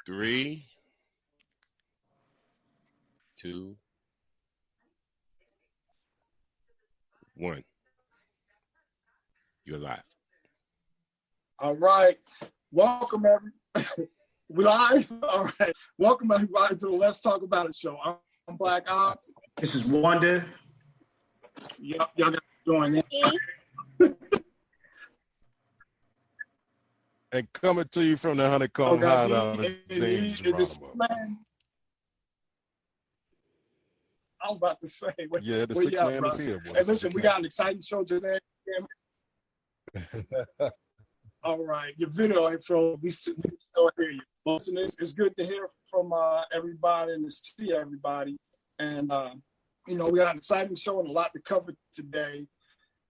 3, 2, 1. You're live. All right. Welcome, everybody. We live? All right. Welcome, everybody, to the Let's Talk About It show. I'm BlaQ Ops. This is Wunda. Y'all got to join in. And coming to you from the Honeycomb Hideout is Dean Geronimo. I was about to say. Yeah, the six man is here. Boy. Hey, listen, we got an exciting show today. All right, your video intro, we still hear you. Listen, it's good to hear from everybody and to see everybody. And, we got an exciting show and a lot to cover today.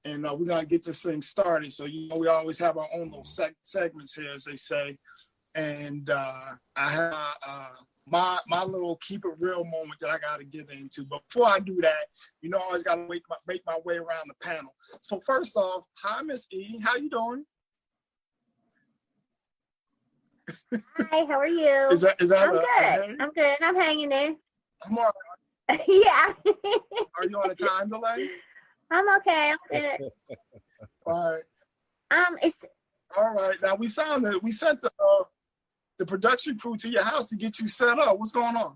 And we're going to get this thing started. So, we always have our own little segments here, as they say. And I have my little keep it real moment that I got to get into. But before I do that, I always got to make my way around the panel. So first off, hi, Miss E. How you doing? Hi, how are you? Is that I'm good. I'm good. I'm hanging in. I'm all right. Yeah. Are you on a time delay? I'm okay. I'm good. All right. It's all right. Now we sent the production crew to your house to get you set up. What's going on?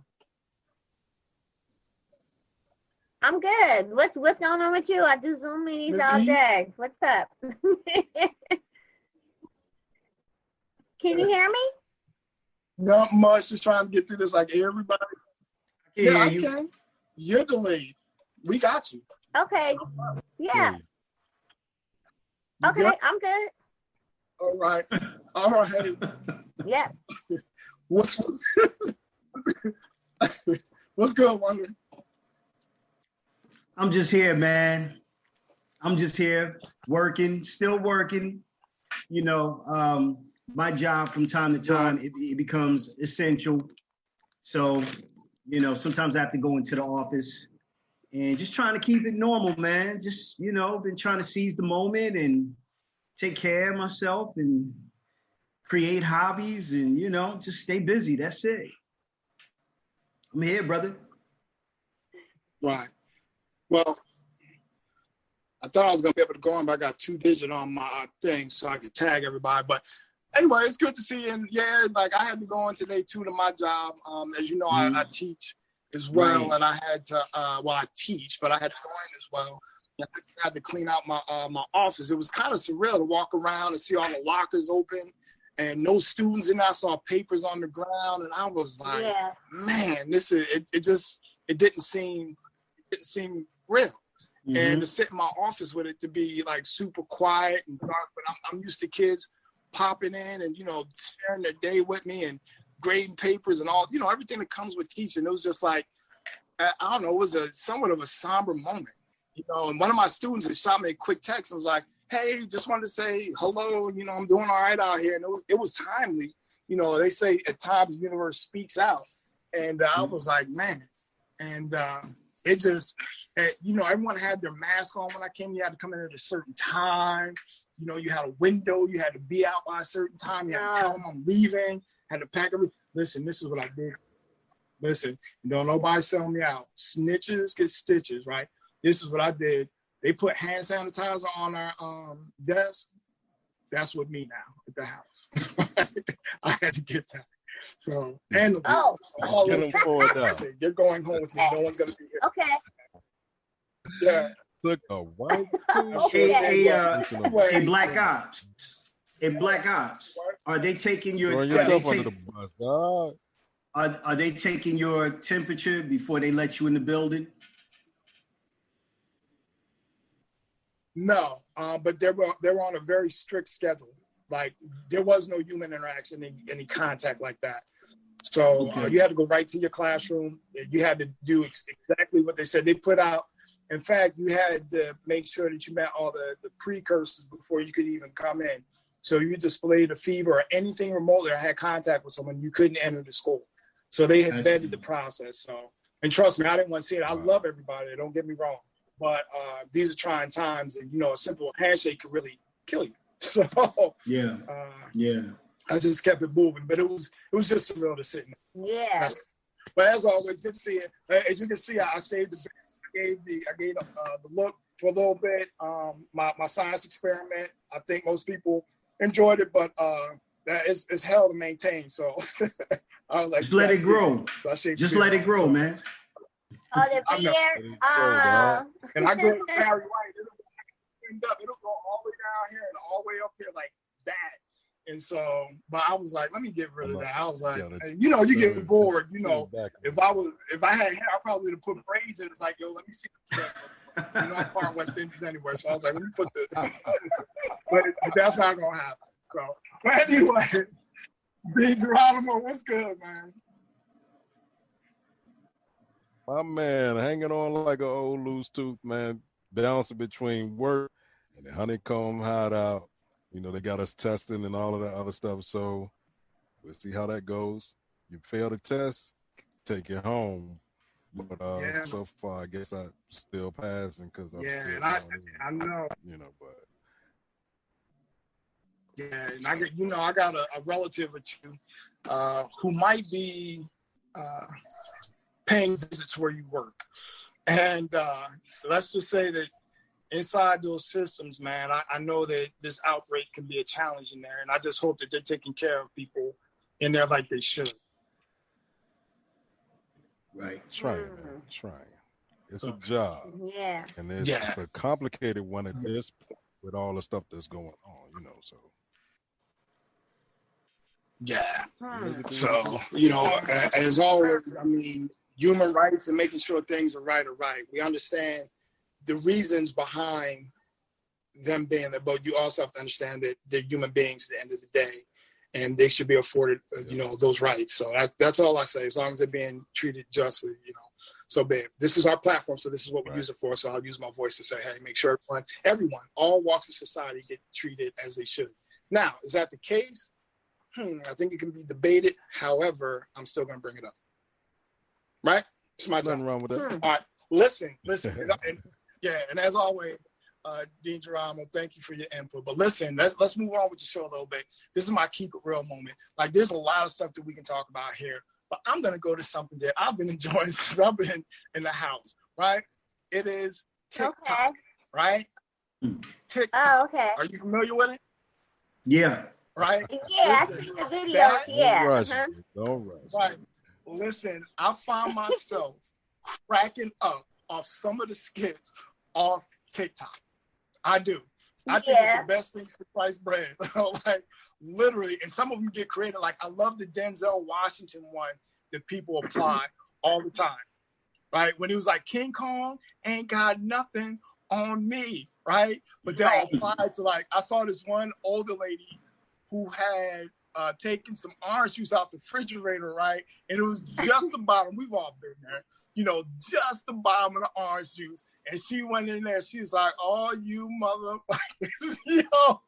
I'm good. What's going on with you? I do Zoom meetings Ms. all E? day. What's up? Can you hear me? Not much. Just trying to get through this like everybody. I can. You're delayed. We got you. Okay. Yeah. Okay, I'm good. All right. All right. Yeah. What's good, Wonder? I'm just here, man. I'm just here working, still working. My job from time to time, it becomes essential. So, sometimes I have to go into the office and just trying to keep it normal, man. Just, been trying to seize the moment and take care of myself and create hobbies and, just stay busy. That's it. I'm here, brother. Right. Well, I thought I was going to be able to go on, but I got 2-digit on my thing so I could tag everybody. But anyway, it's good to see you. And yeah, I had to go in today too to my job. As you know, I teach as well. Right. And I had to, I teach, but I had to go in as well. I just had to clean out my office. It was kind of surreal to walk around and see all the lockers open and no students in there. I saw papers on the ground and I was like, man, it didn't seem real. Mm-hmm. And to sit in my office with it to be like super quiet and dark, but I'm used to kids popping in and, sharing their day with me and grading papers and all, everything that comes with teaching. It was just like, I don't know, it was somewhat of a somber moment. And one of my students had shot me a quick text and was like, hey, just wanted to say hello. I'm doing all right out here. And it was timely. They say at times the universe speaks out. And I was like, man. And it just, everyone had their mask on when I came. You had to come in at a certain time. You had a window. You had to be out by a certain time. You had to tell them I'm leaving. Had to pack everything. Listen, this is what I did. Listen, don't nobody sell me out. Snitches get stitches, right? This is what I did. They put hand sanitizer on our desk. That's with me now at the house. I had to get that. So, and you're going home with me. No one's going to be here. Okay. Yeah. Took a white Hey, BlaQ Ops. Hey, BlaQ Ops. Are they taking your under the bus, dog? Are they taking your temperature before they let you in the building? No, but they were on a very strict schedule. Like there was no human interaction, any contact like that. So you had to go right to your classroom. You had to do exactly what they said. They put out. In fact, you had to make sure that you met all the precursors before you could even come in. So you displayed a fever or anything remotely or had contact with someone, you couldn't enter the school. So they had vetted the process. So, and trust me, I didn't want to see it. I love everybody. Don't get me wrong. But these are trying times, and a simple handshake could really kill you. So I just kept it moving. But it was just surreal to sit in. Yeah. But as always, good to see it. As you can see, I saved the. I gave the look for a little bit. My science experiment. I think most people enjoyed it, but that is hell to maintain. So I was like, just let it grow. So just let it grow, man. Oh, the beard. And I go to Barry White. It'll go all the way down here and all the way up here like that. And so, but I was like, let me get rid of that. I was like, you know, you get bored. You know, if I had hair, I probably would have put braids in. It's like, yo, let me see. You know, I'm far West Indies anyway, so I was like, let me put the. but that's not gonna happen. So, but anyway, Dean Geronimo, what's good, man? My man, hanging on like an old loose tooth, man. Balancing between work and the honeycomb hideout. You know, they got us testing and all of that other stuff. So we'll see how that goes. You fail the test, take it home. But so far, I guess I'm still passing because I'm still and I know. You know, but and I got a relative or two who might be paying visits where you work. And let's just say that inside those systems, man, I know that this outbreak can be a challenge in there. And I just hope that they're taking care of people in there like they should. Right. Trying, man. Trying. It's a job. Yeah. And it's a complicated one at this point with all the stuff that's going on, you know, so. Yeah. So, you know, as always, I mean, human rights and making sure things are right. We understand the reasons behind them being there, but you also have to understand that they're human beings at the end of the day, and they should be afforded, you know, those rights. So that's all I say. As long as they're being treated justly, you know. So, babe, this is our platform, so this is what we use it for. So I'll use my voice to say, hey, make sure everyone, all walks of society get treated as they should. Now, is that the case? I think it can be debated. However, I'm still going to bring it up. Right? It's my Nothing wrong with that. All right. Listen. And as always, Dean Geronimo, thank you for your input. But listen, let's move on with the show a little bit. This is my keep it real moment. Like, there's a lot of stuff that we can talk about here, but I'm going to go to something that I've been enjoying since I've been in the house, right? It is TikTok, right? TikTok. Oh, okay. Are you familiar with it? Yeah. Right? Yeah, Listen, I see the videos. Don't rush. Right. Listen, I find myself cracking up off some of the skits off TikTok. I do. I think it's the best thing since sliced bread. Like, literally, and some of them get creative. Like, I love the Denzel Washington one that people apply all the time. Right? When he was like, King Kong ain't got nothing on me. Right? But then I applied to, like, I saw this one older lady who had taken some orange juice out the refrigerator, right? And it was just the bottom. We've all been there, you know, just the bottom of the orange juice. And she went in there. She was like, "Oh, you motherfuckers," yo.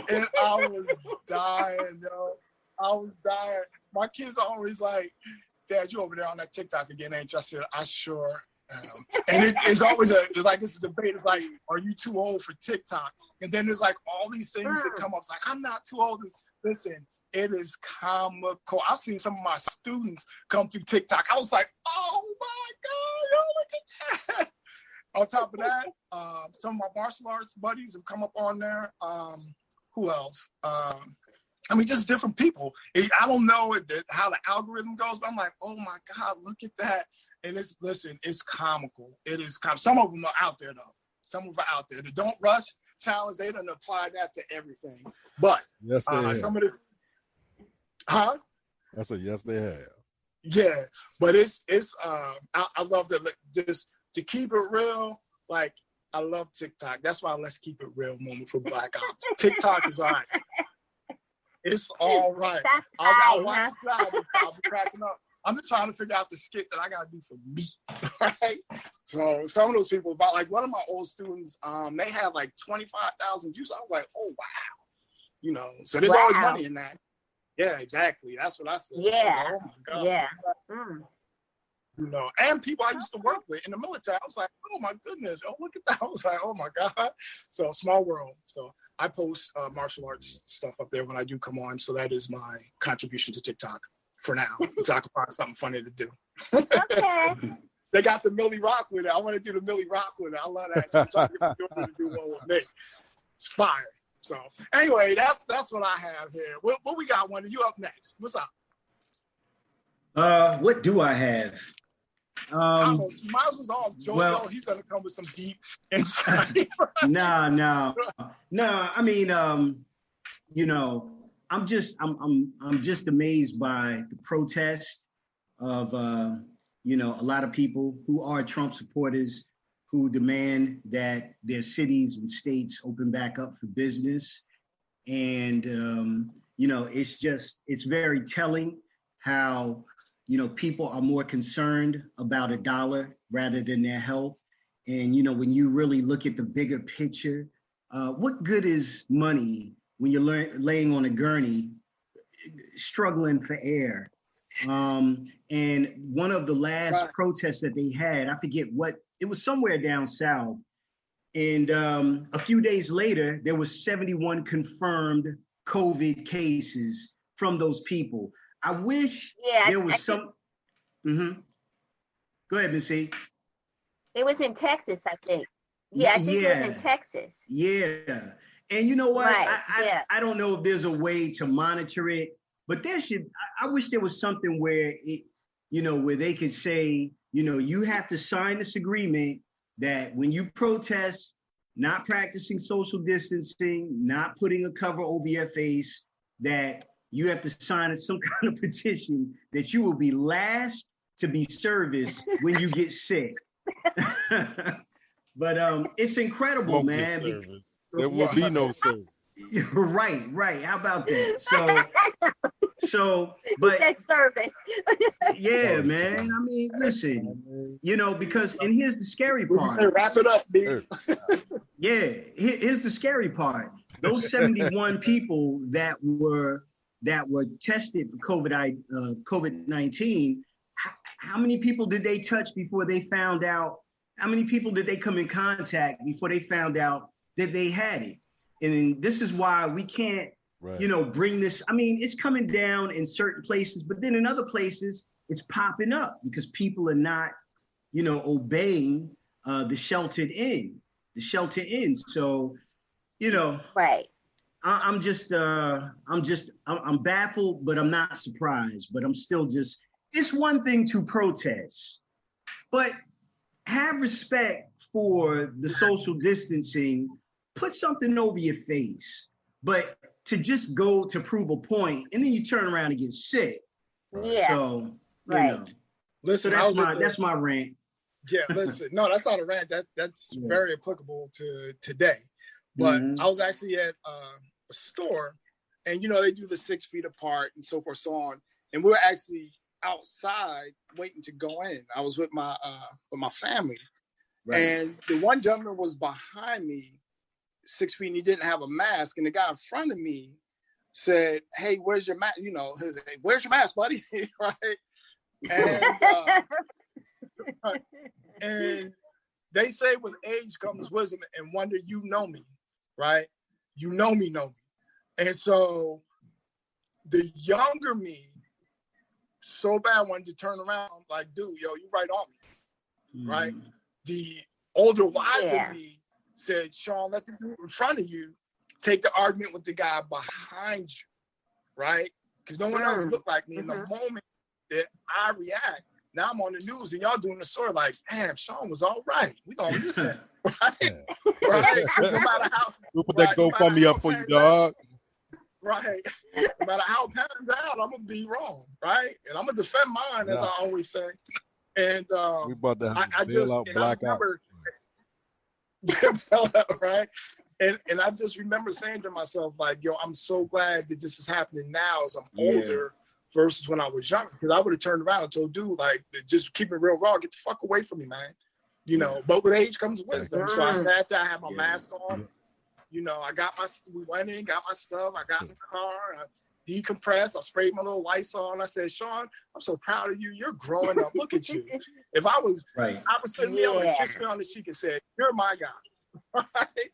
And I was dying, yo. I was dying. My kids are always like, "Dad, you over there on that TikTok again, ain't you?" I said, "I sure am." And it's always it's a debate. It's like, are you too old for TikTok? And then there's like all these things that come up. It's like, I'm not too old. Listen, it is comical. I've seen some of my students come through TikTok. I was like, oh my God, yo, look at that. On top of that, some of my martial arts buddies have come up on there. Who else? I mean, just different people. I don't know how the algorithm goes, but I'm like, oh my God, look at that. And it's comical. It is comical. Some of them are out there, though. Some of them are out there. The Don't Rush challenge, they done apply that to everything. But yes, they have. Some of the I said yes, they have. Yeah, but it's I love that. Just to keep it real, like, I love TikTok. That's why let's keep it real moment for BlaQ Ops. TikTok is all right. It's all right. I'll watch it. I'll be cracking up. I'm just trying to figure out the skit that I gotta do for me, right? So some of those people, about like one of my old students, they had like 25,000 views. I was like, oh wow, you know. So there's always money in that. Yeah, exactly. That's what I said. Yeah. I was like, oh my God. Yeah. You know, and people I used to work with in the military. I was like, oh my goodness, oh look at that. I was like, oh my God. So small world. So I post martial arts stuff up there when I do come on. So that is my contribution to TikTok for now. Until I can find something funny to do. Okay. They got the Millie Rock with it. I want to do the Millie Rock with it. I love that. So I'm trying to get to do one with me. It's fire. So anyway, that's what I have here. What we got, Wunda? You up next. What's up? What do I have? I don't know. Might as well all Joe. He's gonna come with some deep insight. No. I mean, you know, I'm just amazed by the protest of you know, a lot of people who are Trump supporters who demand that their cities and states open back up for business. And you know, it's very telling how, you know, people are more concerned about a dollar rather than their health. And, you know, when you really look at the bigger picture, what good is money when you're laying on a gurney, struggling for air? And one of the last protests that they had, I forget what, it was somewhere down south. And a few days later, there was 71 confirmed COVID cases from those people. I wish there was some. Mm-hmm. Go ahead, Missy. It was in Texas, I think. Yeah, I think it was in Texas. Yeah. And you know what? Right. I don't know if there's a way to monitor it, but I wish there was something where it, you know, where they could say, you know, you have to sign this agreement that when you protest, not practicing social distancing, not putting a cover over your face, that you have to sign some kind of petition that you will be last to be serviced when you get sick. But it's incredible, man. There will be no service. Right. How about that? But service. Yeah, man. I mean, listen, you know, because, and here's the scary part. Say, wrap it up, dude. Yeah, here's the scary part. Those 71 people that were tested for COVID-19, how many people did they touch before they found out? How many people did they come in contact before they found out that they had it? And this is why we can't, you know, bring this. I mean, it's coming down in certain places, but then in other places, it's popping up because people are not, you know, obeying the sheltered in. So, you know, I'm baffled, but I'm not surprised. But I'm still it's one thing to protest, but have respect for the social distancing. Put something over your face, but to just go to prove a point and then you turn around and get sick. Yeah. So, you know. Listen, so that's my rant. Yeah, listen. No, that's not a rant. That's very applicable to today. But I was actually at a store, and you know they do the 6 feet apart and so forth, so on. And we were actually outside waiting to go in. I was with my family, and the one gentleman was behind me, 6 feet, and he didn't have a mask. And the guy in front of me said, "Hey, where's your mask? You know, hey, where's your mask, buddy?" Right? And they say with age comes wisdom, and Wunda, you know me, right? You know me. And so the younger me so bad wanted to turn around like, dude, yo, you right on me, right? The older, wiser me said, Sean, let the dude in front of you take the argument with the guy behind you, right? Because no one else looked like me. In the moment that I react, now I'm on the news and y'all doing the story like, damn, Sean was all right. We gonna listen, right? Right? No matter how we'll put that GoFundMe up for you, dog. Right. No matter how it pans out, I'm gonna be wrong, right? And I'm gonna defend mine, as I always say. And we about to have I just BlaQ Ops, right? And I just remember saying to myself, like, yo, I'm so glad that this is happening now as I'm older versus when I was younger. Because I would have turned around and told dude, like, just keep it real raw, get the fuck away from me, man. You know, but with age comes wisdom. So I sat there, I had my mask on. You know, we went in, got my stuff, I got in the car, I decompressed, I sprayed my little Lysol, and I said, Sean, I'm so proud of you. You're growing up. Look at you. If I was, I would say, me, I would have kissed me on the cheek and said, you're my guy. Right?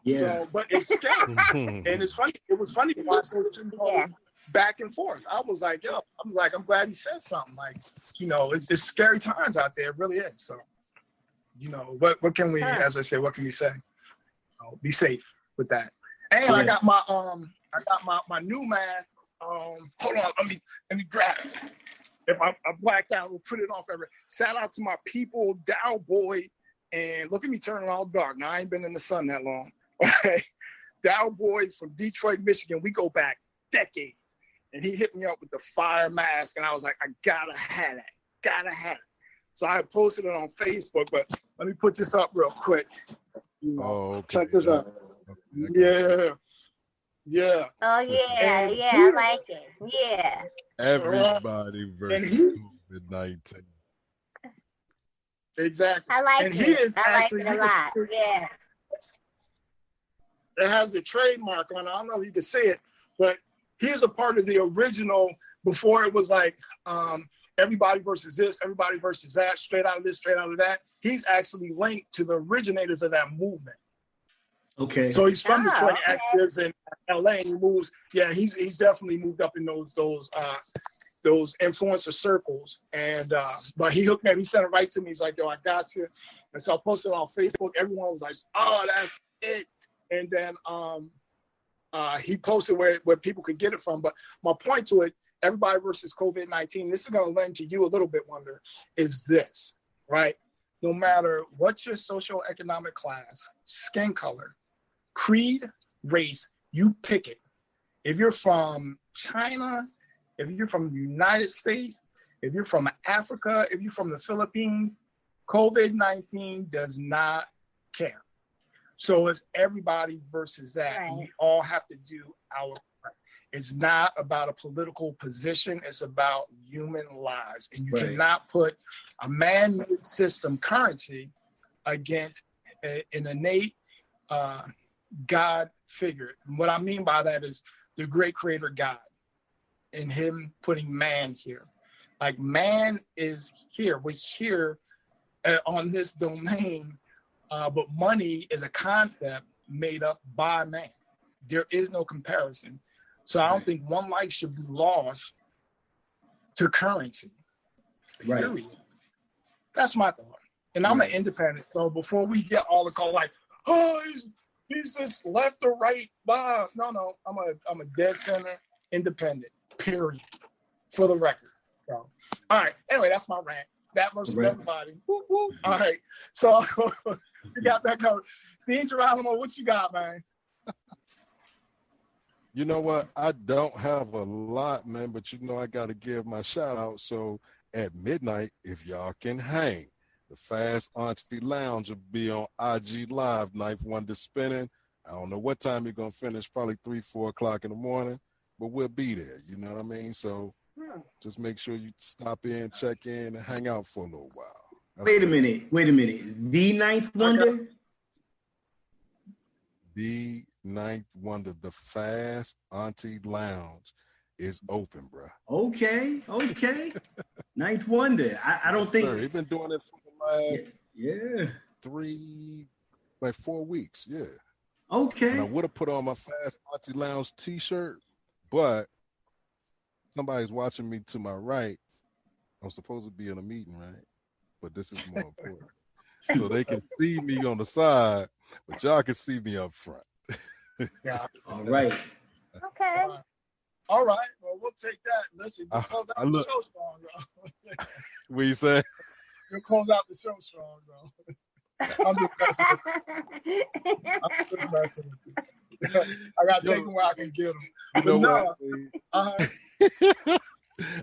Yeah. So, but it's scary. And it's funny. It was funny to watch those two go back and forth. I was like, I'm glad he said something. Like, it's scary times out there. It really is. So, what can we, as I say, what can we say? Be safe with that. And I got my my new man. Hold on, let me grab it. If I blacked out, we'll put it on forever. Shout out to my people, Dow Boy, and look at me turning all dark. Now I ain't been in the sun that long. Okay, Dow Boy from Detroit, Michigan. We go back decades, and he hit me up with the fire mask, and I was like, I gotta have it. So I posted it on Facebook, but let me put this up real quick. Check this out. Yeah. Oh yeah, I like it. Yeah. Everybody versus COVID-19. Exactly. I like and it. He is I like it a lot. Yeah. It has a trademark on it. I don't know if you can see it, but he is a part of the original before it was like everybody versus this, everybody versus that, straight out of this, straight out of that. He's actually linked to the originators of that movement. Okay. So he's from Detroit, actives in LA, and he moves. Yeah, he's definitely moved up in those influencer circles. And but he hooked me up. He sent it right to me. He's like, yo, I got you. And so I posted it on Facebook. Everyone was like, oh, that's it. And then he posted where people could get it from. But my point to it, everybody versus COVID-19, this is going to lend to you a little bit, Wonder, is this, right? No matter what your socioeconomic class, skin color, creed, race, you pick it. If you're from China, if you're from the United States, if you're from Africa, if you're from the Philippines, COVID-19 does not care. So it's everybody versus that. Right. And we all have to do our part. It's not about a political position. It's about human lives. And you cannot put a man-made system currency against an innate God figure. And what I mean by that is the great creator God and him putting man here. Like man is here. We're here on this domain, but money is a concept made up by man. There is no comparison. So I don't think one life should be lost to currency. Period. Right. That's my thought. And I'm an independent. So before we get all the call like, oh, he's just left or right. Blah. No. I'm a dead center independent. Period. For the record. So, all right. Anyway, that's my rant. That versus everybody. Woo, woo. All right. So you got that covered. Dean Geronimo, what you got, man? You know what? I don't have a lot, man, but I got to give my shout out. So at midnight, if y'all can hang, the Fast Auntie Lounge will be on IG Live, Knife Wonder spinning. I don't know what time you're going to finish, probably 3-4 o'clock in the morning, but we'll be there. You know what I mean? So just make sure you stop in, check in, and hang out for a little while. Wait a minute. The Ninth Wonder? The Ninth Wonder, the Fast Auntie Lounge is open, bro. Okay. Ninth Wonder. I don't think. Sir, he's been doing it for the last 4 weeks. Yeah. Okay. And I would have put on my Fast Auntie Lounge t-shirt, but somebody's watching me to my right. I'm supposed to be in a meeting, right? But this is more important. So they can see me on the side, but y'all can see me up front. Yeah. All right. Okay. All right. Well, we'll take that. Listen, you close out the show strong, bro. What you say? You'll close out the show strong, bro. I'm just messing with you. I got to take them where I can get them. You know what?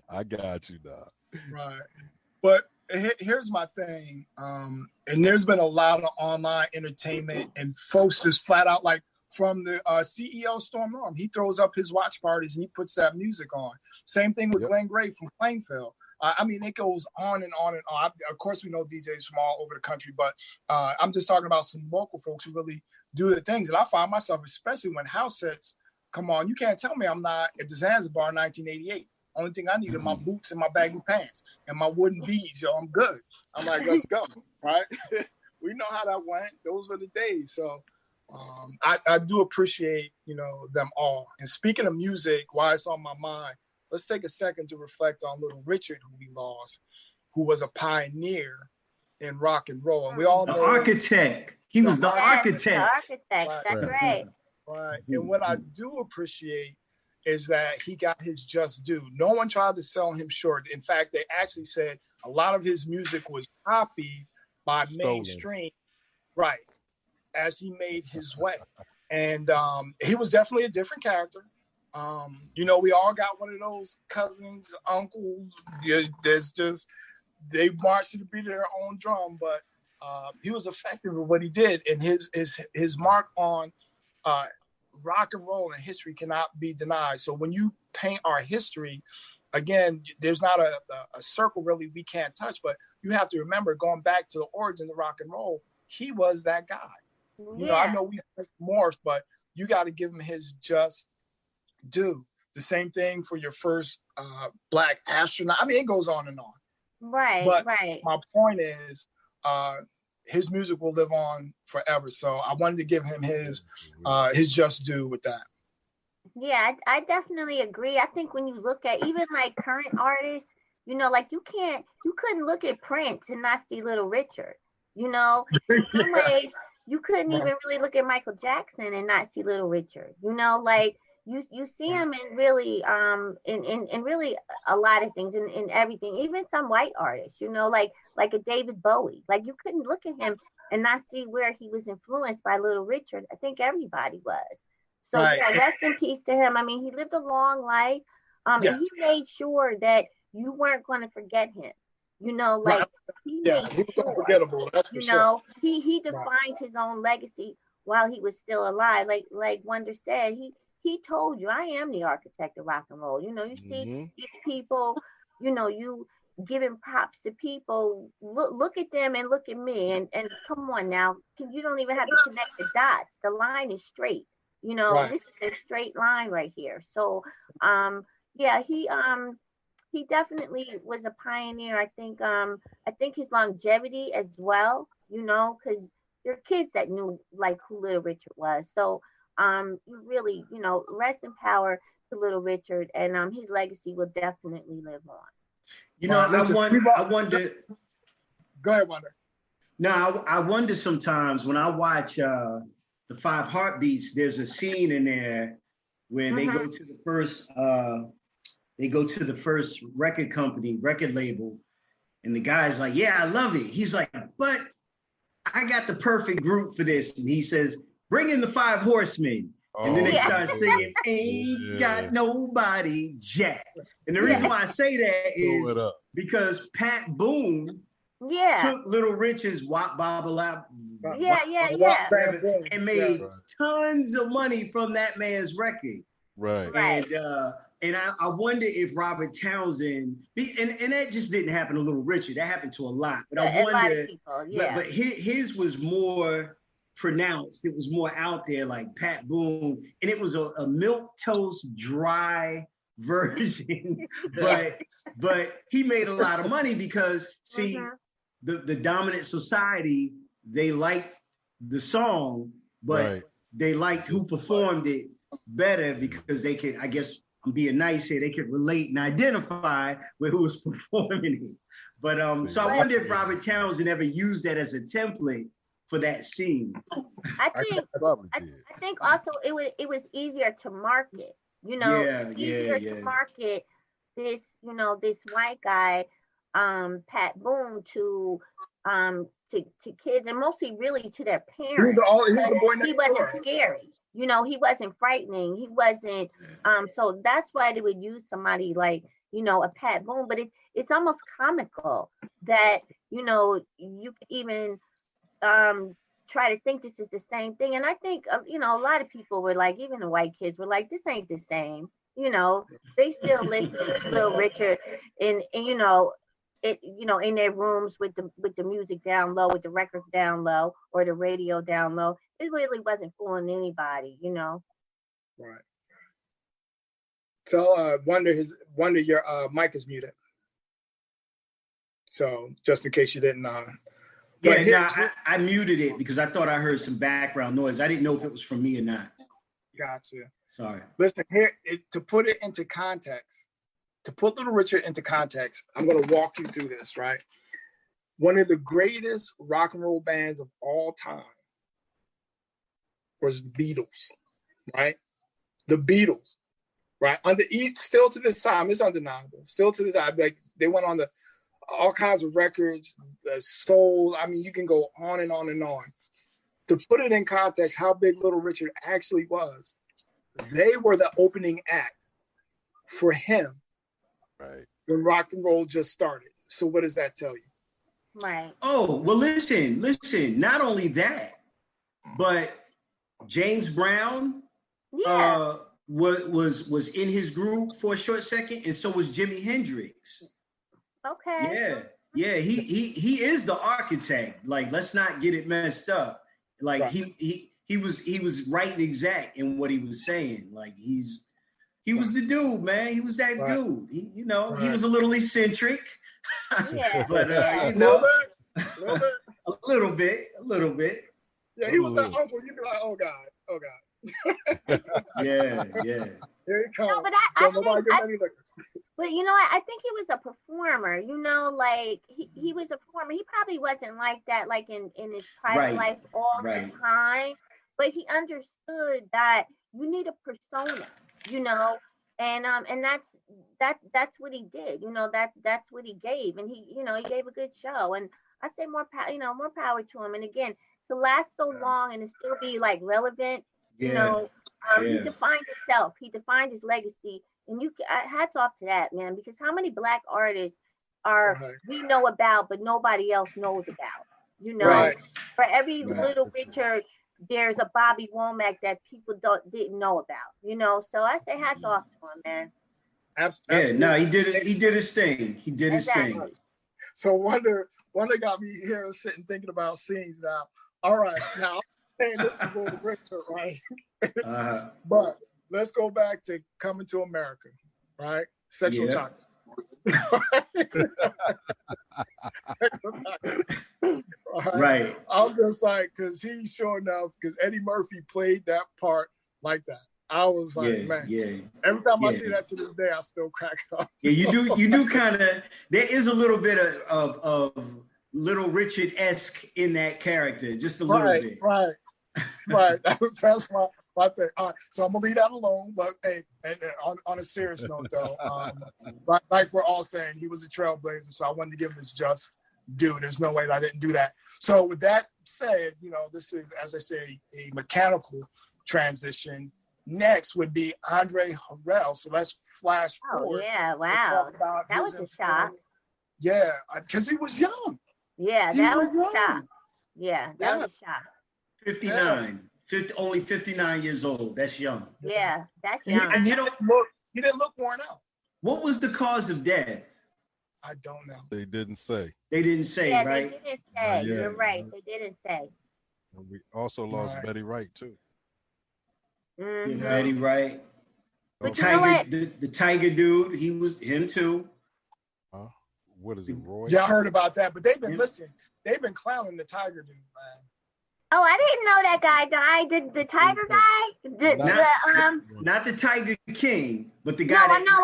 I got you, dog. Right. But here's my thing. And there's been a lot of online entertainment and folks just flat out like from the CEO StormNorm. He throws up his watch parties and he puts that music on. Same thing with Glenn Gray from Plainfield. I mean, it goes on and on and on. Of course, we know DJs from all over the country, but I'm just talking about some local folks who really do the things. And I find myself, especially when house sets come on, you can't tell me I'm not at the Zanzibar in 1988. Only thing I need are my boots and my baggy pants and my wooden beads. Yo, I'm good. I'm like, let's go, right? We know how that went. Those were the days. So I do appreciate, them all. And speaking of music, while it's on my mind, let's take a second to reflect on Little Richard, who we lost, who was a pioneer in rock and roll. And we all know the architect. He was the architect. The architect. That's right. Right. And what I do appreciate is that he got his just due. No one tried to sell him short. In fact, they actually said a lot of his music was copied by mainstream, right, as he made his way. And he was definitely a different character. We all got one of those cousins, uncles. There's just, they march to the beat of their own drum, but he was effective at what he did. And his mark on rock and roll and history cannot be denied. So when you paint our history, again, there's not a circle really we can't touch, but you have to remember, going back to the origins of rock and roll, he was that guy. Yeah. I know we have morphs, but you got to give him his just due. The same thing for your first black astronaut. I mean, it goes on and on. Right, but right. My point is, his music will live on forever. So I wanted to give him his just due with that. Yeah, I definitely agree. I think when you look at even like current artists, like you couldn't look at Prince and not see Little Richard. In some ways, you couldn't even really look at Michael Jackson and not see Little Richard. Like you see him in really in really a lot of things, in everything, even some white artists, like a David Bowie. Like you couldn't look at him and not see where he was influenced by Little Richard. I think everybody was. So yeah, rest in peace to him. I mean, he lived a long life, and he made sure that you weren't going to forget him. He was unforgettable. That's for sure. He defined his own legacy while he was still alive. Like Wunda said, he told you, I am the architect of rock and roll. You see these people, you giving props to people. Look at them and look at me, and come on now, you don't even have to connect the dots. The line is straight. This is a straight line right here. So, he definitely was a pioneer. I think his longevity as well, because there are kids that knew like who Little Richard was. So, you really, rest in power to Little Richard, and his legacy will definitely live on. I wonder. Go ahead, Wonder. No, I wonder sometimes when I watch the Five Heartbeats, there's a scene in there where they go to the first record label, and the guy's like, yeah, I love it. He's like, but I got the perfect group for this. And he says, bring in the Five Horsemen. And then they start singing, Ain't Got Nobody Jack. And the reason why I say that is because Pat Boone took Little Richard's Wop Baba Lap and made tons of money from that man's record. Right. And I wonder if Robert Townsend, and that just didn't happen to Little Richard. That happened to a lot. But I wonder, but his was more pronounced. It was more out there, like Pat Boone, and it was a milquetoast dry version. but he made a lot of money because the dominant society, they liked the song, but they liked who performed it better because they could, I guess, I'm being nice here, they could relate and identify with who was performing it. But so I wonder if Robert Townsend ever used that as a template for that scene. I think also it was easier to market, to market this, this white guy, Pat Boone, to kids, and mostly really to their parents. He wasn't scary. He wasn't frightening. He wasn't. So that's why they would use somebody like, a Pat Boone. But it's almost comical that, you could even try to think this is the same thing. And I think, a lot of people were like, even the white kids were like, this ain't the same. They still listen to Little Richard and in their rooms with the music down low, with the records down low, or the radio down low. It really wasn't fooling anybody, Right. So Wonder, your mic is muted. So just in case you didn't I muted it because I thought I heard some background noise. I didn't know if it was from me or not. Gotcha. Sorry. Listen, here, to put it into context, to put Little Richard into context, I'm going to walk you through this, right? One of the greatest rock and roll bands of all time was the Beatles, right? The Beatles, right? Still to this time, it's undeniable. Still to this time, like they went on all kinds of records, the soul. I mean, you can go on and on and on. To put it in context, how big Little Richard actually was, they were the opening act for him, right, when rock and roll just started. So what does that tell you? Right. Oh, well, listen. Not only that, but James Brown was in his group for a short second, and so was Jimi Hendrix. Okay. Yeah. He is the architect. Like, let's not get it messed up. Like right. he was right and exact in what he was saying. Like he was the dude, man. He was that dude. He was a little eccentric. Yeah. But a little bit. Yeah, he was that uncle. You'd be like, oh God. Yeah. Here he comes. No, but I think he was a performer. Like he was a performer. He probably wasn't like that, like in his private life all the time. But he understood that you need a persona, and that's what he did. That's what he gave, and he gave a good show. And I say more power to him. And again, to last so long and to still be like relevant, he defined himself. He defined his legacy, and hats off to that, man. Because how many Black artists we know about, but nobody else knows about? Right. For every Little Richard, there's a Bobby Womack that people didn't know about. So I say hats off to him, man. Absolutely. Yeah, no, he did his thing. He did his thing. So Wonder got me here sitting thinking about scenes now. All right, now I'm saying this is Little Richard, right? But let's go back to Coming to America, right? Sexual chocolate. Right. I'm just like, because he's sure enough, because Eddie Murphy played that part like that. I was like, man. Every time I see that to this day, I still crack up. Yeah, you do kind of. There is a little bit of Little Richard-esque in that character, just a little bit. Right. That's my thing. All right, so I'm gonna leave that alone. But hey, and on a serious note, though, like we're all saying, he was a trailblazer, so I wanted to give him his just due. There's no way that I didn't do that. So with that said, this is, as I say, a mechanical transition. Next would be Andre Harrell. So let's flash forward. Oh yeah, wow, that was a shock. Yeah, because he was young. Yeah, that was a shock. Yeah, that was a shock. 59. Only 59 years old. That's young. Yeah, that's young. And he didn't look worn out. What was the cause of death? I don't know. They didn't say. Right? They didn't say. You're right. They didn't say. And we also lost Betty Wright too. Mm-hmm. Yeah, Maddy, right? But the Tiger dude, him too. What is it, Roy? Yeah, I heard about that, but they've been clowning the Tiger dude, man. Oh, I didn't know that guy died. The Tiger guy? Not the Tiger King, but the guy. No,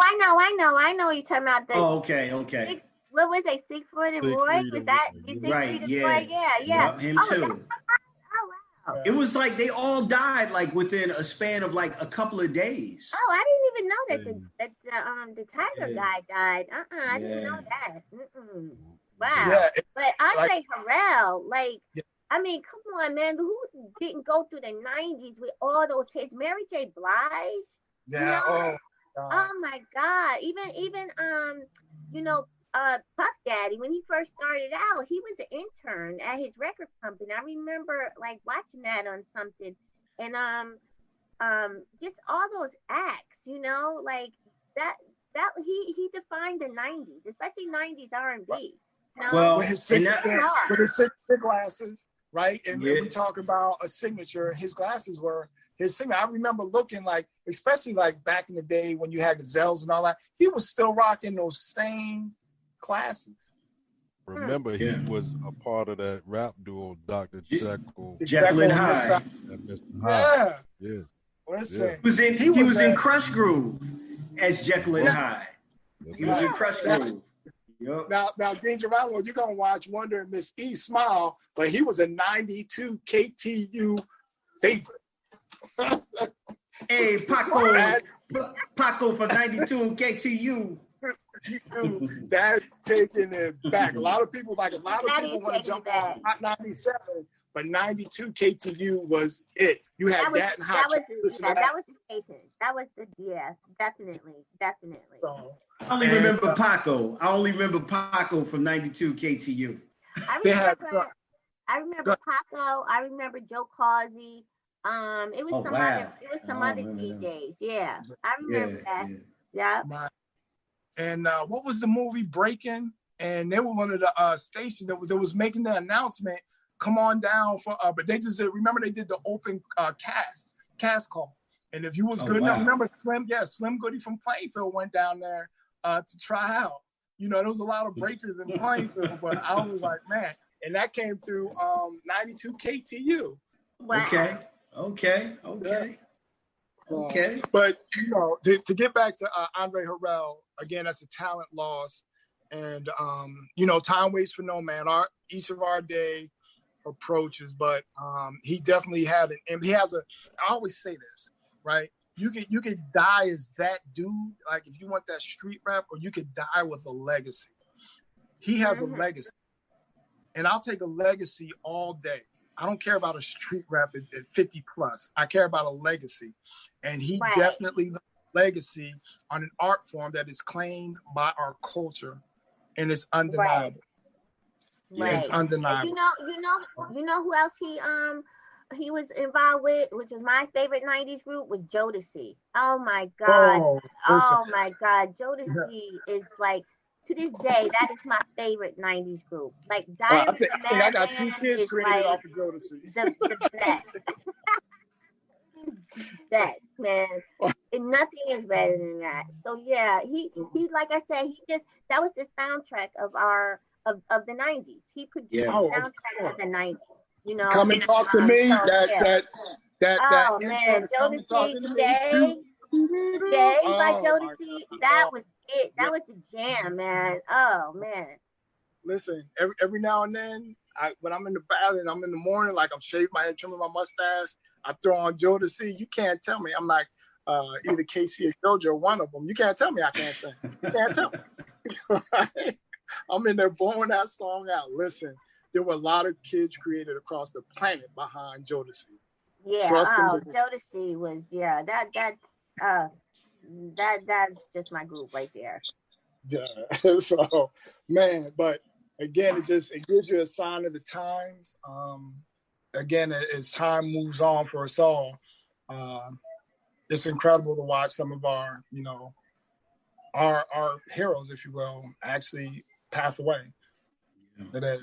I know you're talking about. Okay. What was they, Siegfried and Roy? Was that right? Yeah. Roy? Yeah. Him too. Wow. It was like they all died like within a span of like a couple of days. Oh, I didn't even know that the Tiger guy died. I didn't know that. Wow. Yeah, but Andre Harrell, I mean, come on, man. Who didn't go through the 90s with all those hits? Mary J. Blige. Yeah. Oh my God. Even Puff Daddy, when he first started out, he was an intern at his record company. I remember watching that on something, and just all those acts, that he defined the 90s, especially 90s R&B. Well, with his signature glasses, right? And we talk about a signature. His glasses were his signature. I remember looking especially back in the day when you had the Zells and all that, he was still rocking those same glasses. remember he was a part of that rap duo, Dr. Jekyll and Hyde. And Mr. Hyde. Yeah. Listen, he was in Crush Groove as Jekyll and Hyde. He was in Crush Groove. Yep. Now, Dean Geronimo, you're gonna watch Wonder and Miss E smile, but he was a '92 KTU favorite. Hey, Paco for '92 KTU. That's taking it back. A lot of people want to jump on Hot 97, but '92 KTU was it. You had that and Hot. That was the station. That was definitely. So, I only remember Paco from '92 KTU. I remember Paco. I remember Joe Causey. It was some other DJs. Yeah, I remember that. Yeah. And what was the movie Breaking? And they were one of the stations that was making the announcement. Come on down for. But they just remember they did the open cast call. And if you was good enough, remember Slim Goody from Plainfield went down there to try out. There was a lot of breakers in Plainfield, but I was like, man, and that came through 92 KTU. Wow. Okay. But to get back to Andre Harrell, again, that's a talent loss, and time waits for no man. Each of our day approaches, but he definitely had and he has I always say this, right? You could die as that dude, like if you want that street rap, or you could die with a legacy. He has a legacy, and I'll take a legacy all day. I don't care about a street rap at 50 plus. I care about a legacy. And he definitely left a legacy on an art form that is claimed by our culture, and it's undeniable. Right. It's undeniable. And you know who else he was involved with, which was my favorite 90s group, was Jodeci. Oh my God. Oh my God. Jodeci is like, to this day, that is my favorite 90s group. Like, I think I got 2 kids created off of Jodeci. The best. That, man. And nothing is better than that. So yeah, he like I said, that was the soundtrack of the 90s. He produced the soundtrack of the 90s. Come and talk to me. Jodeci, Stay by Jodeci. That was it. That was the jam, man. Oh man. Listen, every now and then, when I'm in the bath and I'm in the morning, like I'm shaving my head, trimming my mustache, I throw on Jodeci. You can't tell me. I'm like either Casey or JoJo, one of them. You can't tell me I can't sing. You can't tell me. I'm in there blowing that song out. Listen, there were a lot of kids created across the planet behind Jodeci. Yeah, Jodeci was that's just my group right there. Yeah. So, man, but again, it gives you a sign of the times. Again, as time moves on for us all, it's incredible to watch some of our heroes, if you will, actually pass away today.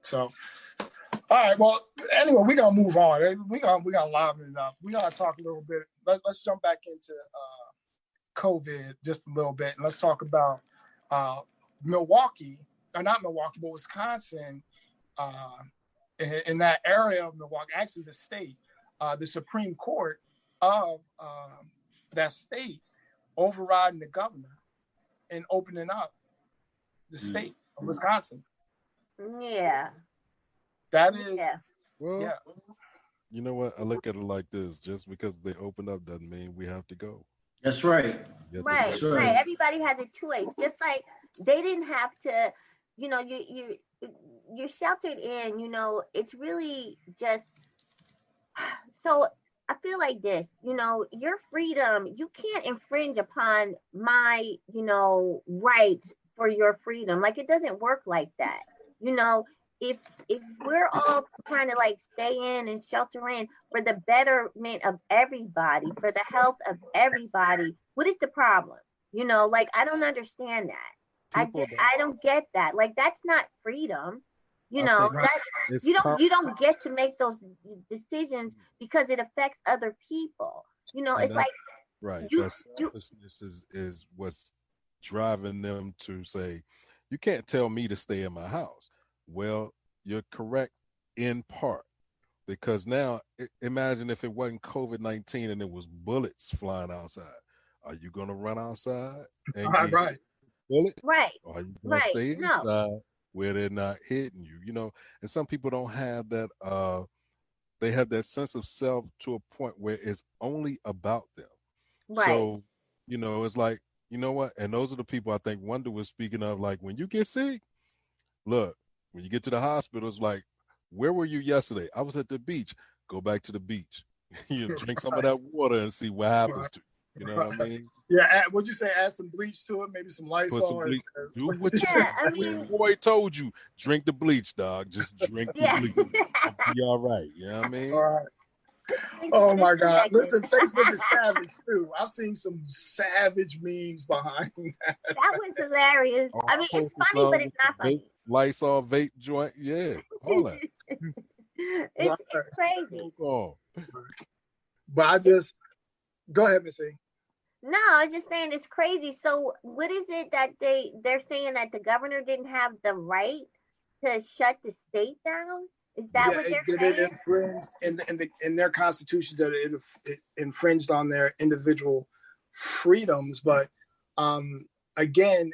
So, all right. Well, anyway, we're gonna move on. We're gonna liven it up. We're gonna talk a little bit. Let's jump back into COVID just a little bit, and let's talk about Milwaukee, or not Milwaukee, but Wisconsin. In that area of Milwaukee, actually the state, the Supreme Court of that state overriding the governor and opening up the state of Wisconsin. Yeah. That is, well, you know what? I look at it like this: just because they open up doesn't mean we have to go. That's right. Right. Everybody has a choice. Just like they didn't have to, you're sheltered in, it's really just, so I feel like this, your freedom, you can't infringe upon my, rights for your freedom. Like, it doesn't work like that. If we're all trying to like stay in and shelter in for the betterment of everybody, for the health of everybody, what is the problem? Like, I don't understand that. I don't get that. Like, that's not freedom. You don't get to make those decisions because it affects other people. It's like, right. That selfishness is what's driving them to say, you can't tell me to stay in my house. Well, you're correct in part, because now imagine if it wasn't COVID-19 and it was bullets flying outside. Are you going to run outside and get Right. bullet? Right. Or are you going to stay No. inside where they're not hitting you? And some people don't have that. They have that sense of self to a point where it's only about them. Right. So, it's like, you know what? And those are the people I think Wunda was speaking of. Like, when you get sick, look, when you get to the hospital, it's like, where were you yesterday? I was at the beach. Go back to the beach. Drink some of that water and see what happens to you. You know what I mean? Yeah, would you say add some bleach to it? Maybe some Lysol? Put some bleach. Do what I boy told you. Drink the bleach, dog. Just drink the bleach. You'll be all right. You know what I mean? All right. Oh my God. Listen, Facebook is savage too. I've seen some savage memes behind that. That was hilarious. I mean, it's funny, but it's not funny. Lysol vape joint. Yeah. All that. It's crazy. But go ahead, Missy. No, I was just saying it's crazy. So what is it that they're saying that the governor didn't have the right to shut the state down? Is that what they're saying? It infringed in their constitution, that it infringed on their individual freedoms. But again,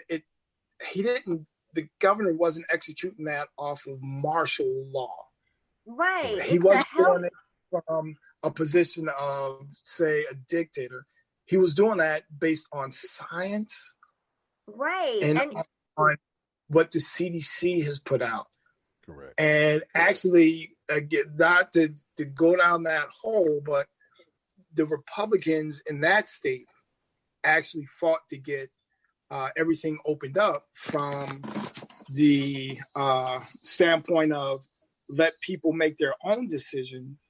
the governor wasn't executing that off of martial law. Right. He wasn't doing it from a position of, say, a dictator. He was doing that based on science. Right. And on what the CDC has put out. Correct. And actually, not to go down that hole, but the Republicans in that state actually fought to get everything opened up from the standpoint of let people make their own decisions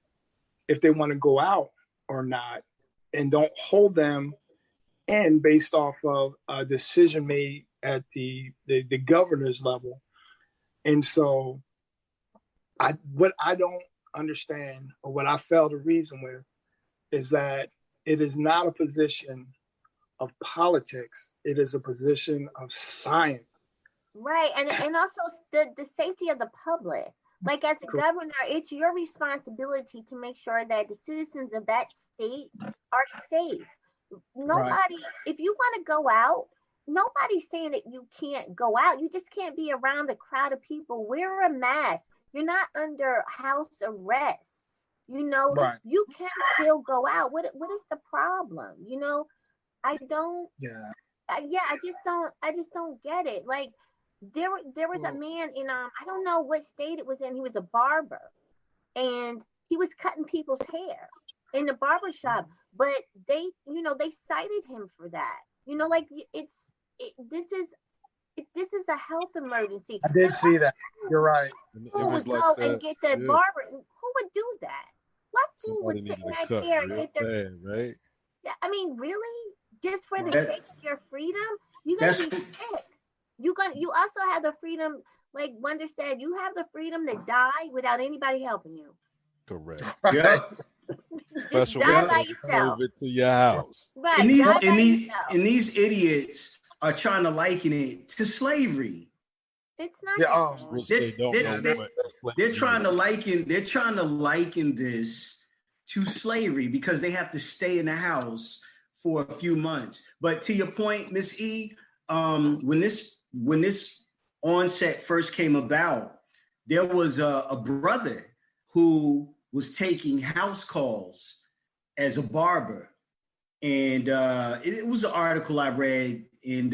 if they want to go out or not, and don't hold them in based off of a decision made at the governor's level. And so what I don't understand, or what I fail to reason with, is that it is not a position of politics. It is a position of science. Right. And also the safety of the public. Like, as a governor, it's your responsibility to make sure that the citizens of that state are safe. Nobody, if you want to go out, nobody's saying that you can't go out. You just can't be around a crowd of people. Wear a mask. You're not under house arrest. You can still go out. What is the problem? I don't. Yeah. I just don't get it. Like, there was a man in I don't know what state it was in. He was a barber, and he was cutting people's hair in the barber shop. But they cited him for that. This is a health emergency. I did see that. You're right. Who would go and get the barber? Who would do that? What fool would sit in that chair and get their right? Yeah, I mean, really? Just for the sake of your freedom? You're gonna be sick. You also have the freedom, like Wunda said, you have the freedom to die without anybody helping you. Correct. Yeah. Special die by yourself. COVID to your house. Right. And these idiots are trying to liken it to slavery. It's not. They're trying to liken this to slavery because they have to stay in the house for a few months. But to your point, Miss E, when this onset first came about, there was a brother who was taking house calls as a barber, and it was an article I read, and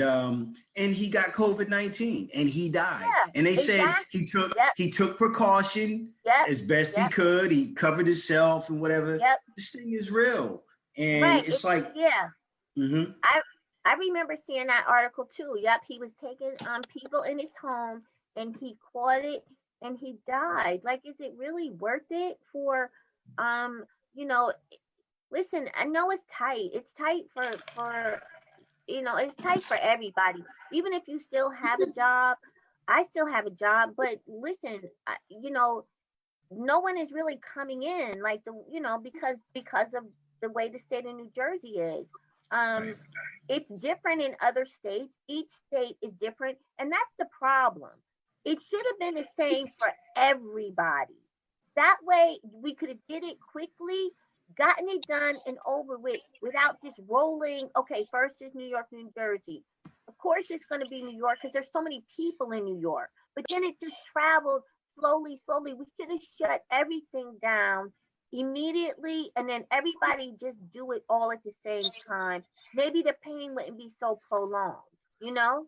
he got COVID-19 and he died. Yeah, and they said he took precaution as best he could. He covered himself and whatever. Yep. This thing is real, and it's like Mm-hmm. I remember seeing that article too. Yep, he was taking people in his home and he caught it and he died. Like, is it really worth it for listen, I know it's tight. It's tight for it's tight for everybody. Even if you still have a job, I still have a job, but listen, no one is really coming in like because of the way the state of New Jersey is. It's different in other states. Each state is different, and that's the problem. It should have been the same for everybody. That way we could have did it quickly, gotten it done and over with without just rolling. Okay, first is New York, New Jersey. Of course it's going to be New York because there's so many people in New York. But then it just traveled slowly. We should have shut everything down immediately and then everybody just do it all at the same time. Maybe the pain wouldn't be so prolonged, you know?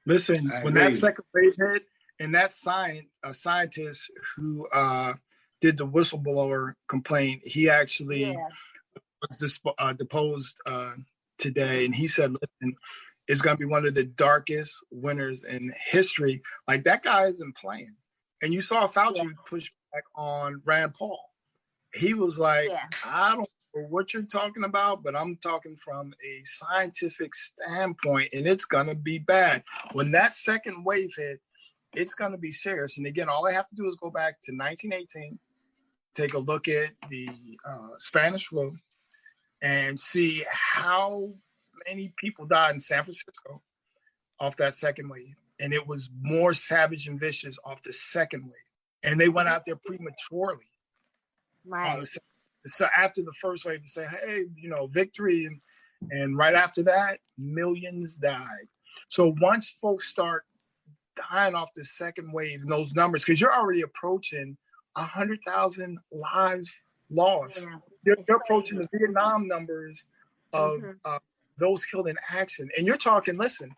Listen, when that second wave hit, and that scientist who did the whistleblower complaint, he actually was deposed today, and he said, listen, it's going to be one of the darkest winters in history. Like, that guy isn't playing. And you saw Fauci push back on Rand Paul. He was like, I don't know what you're talking about, but I'm talking from a scientific standpoint, and it's going to be bad. When that second wave hit, it's going to be serious. And again, all I have to do is go back to 1918, take a look at the Spanish flu, and see how many people died in San Francisco off that second wave. And it was more savage and vicious off the second wave. And they went out there prematurely. Right. So after the first wave, to say, hey, victory. And right after that, millions died. So once folks start dying off the second wave and those numbers, because you're already approaching 100,000 lives lost. Yeah. You're approaching the Vietnam numbers of those killed in action. And you're talking, listen,